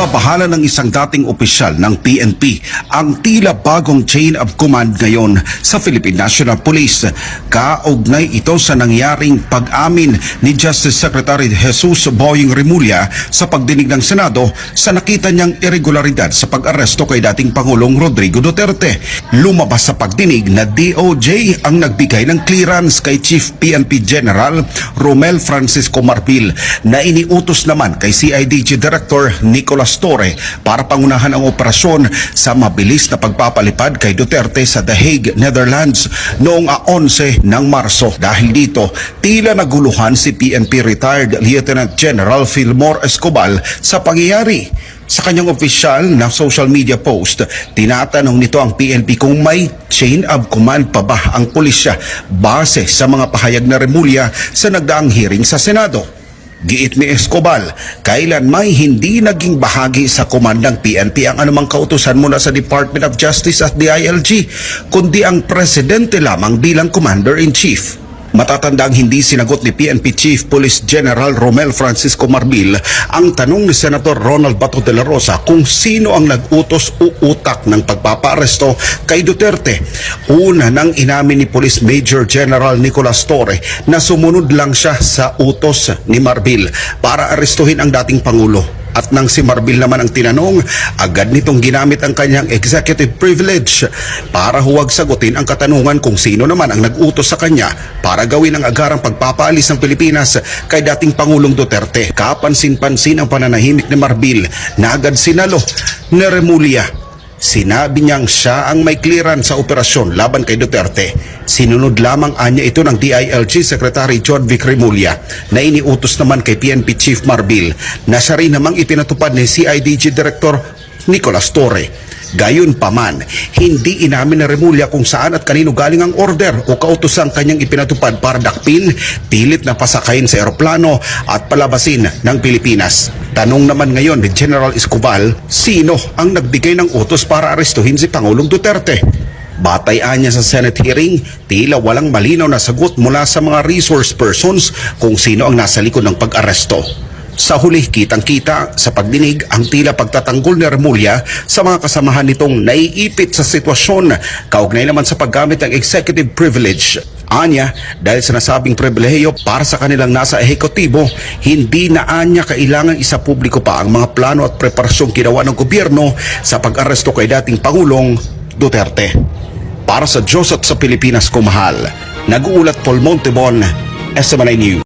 Nababahala ng isang dating opisyal ng PNP ang tila bagong chain of command ngayon sa Philippine National Police. Kaugnay ito sa nangyaring pag-amin ni Justice Secretary Jesus Boying Remulla sa pagdinig ng Senado sa nakita niyang irregularidad sa pag-aresto kay dating Pangulong Rodrigo Duterte. Lumabas sa pagdinig na DOJ ang nagbigay ng clearance kay Chief PNP General Romel Francisco Marbil na iniutos naman kay CIDG Director Nicolas Torre para pangunahan ang operasyon sa mabilis na pagpapalipad kay Duterte sa The Hague, Netherlands noong 11 ng Marso. Dahil dito, tila naguluhan si PNP retired Lieutenant General Fillmore Escobar sa pangyayari. Sa kanyang opisyal na social media post, tinatanong nito ang PNP kung may chain of command pa ba ang pulisya base sa mga pahayag na Remulla sa nagdaang hearing sa Senado. Giit ni Escobar, kailan may hindi naging bahagi sa command ng PNP ang anumang kautusan mula sa Department of Justice at DILG, kundi ang presidente lamang bilang Commander-in-Chief. Matatandang hindi sinagot ni PNP Chief Police General Romel Francisco Marbil ang tanong ni Senator Ronald Bato de la Rosa kung sino ang nag-utos o utak ng pagpapaaresto kay Duterte. Una nang inamin ni Police Major General Nicolas Torre na sumunod lang siya sa utos ni Marbil para arestuhin ang dating Pangulo. At nang si Marbil naman ang tinanong, agad nitong ginamit ang kanyang executive privilege para huwag sagutin ang katanungan kung sino naman ang nag-utos sa kanya para gawin ang agarang pagpapaalis ng Pilipinas kay dating Pangulong Duterte. Kapansin-pansin ang pananahimik ni Marbil na agad sinalo ni Remulla. Sinabi niyang siya ang may clearance sa operasyon laban kay Duterte. Sinunod lamang anya ito ng DILG Secretary John Vic Remulla na iniutos naman kay PNP Chief Marbil na siya rin namang ipinatupad ni CIDG Director Nicolas Torre. Gayunpaman, hindi inamin ni Remulla kung saan at kanino galing ang order o kautosang kanyang ipinatupad para dakpin, pilit na pasakayin sa eroplano at palabasin ng Pilipinas. Tanong naman ngayon ni General Escobar, sino ang nagbigay ng utos para arestuhin si Pangulong Duterte? Batayan niya sa Senate hearing, tila walang malinaw na sagot mula sa mga resource persons kung sino ang nasa likod ng pag-aresto. Sa huli, kitang-kita sa pagdinig ang tila pagtatanggol ni Remulla sa mga kasamahan nitong naiipit sa sitwasyon, kaugnay naman sa paggamit ng executive privilege. Anya, dahil sa nasabing pribilehiyo para sa kanilang nasa ehekutibo, hindi na anya kailangan isa publiko pa ang mga plano at preparasyong ginawa ng gobyerno sa pag-aresto kay dating Pangulong Duterte. Para sa Diyos at sa Pilipinas ko mahal, nag-uulat Paul Montebon, SMNI News.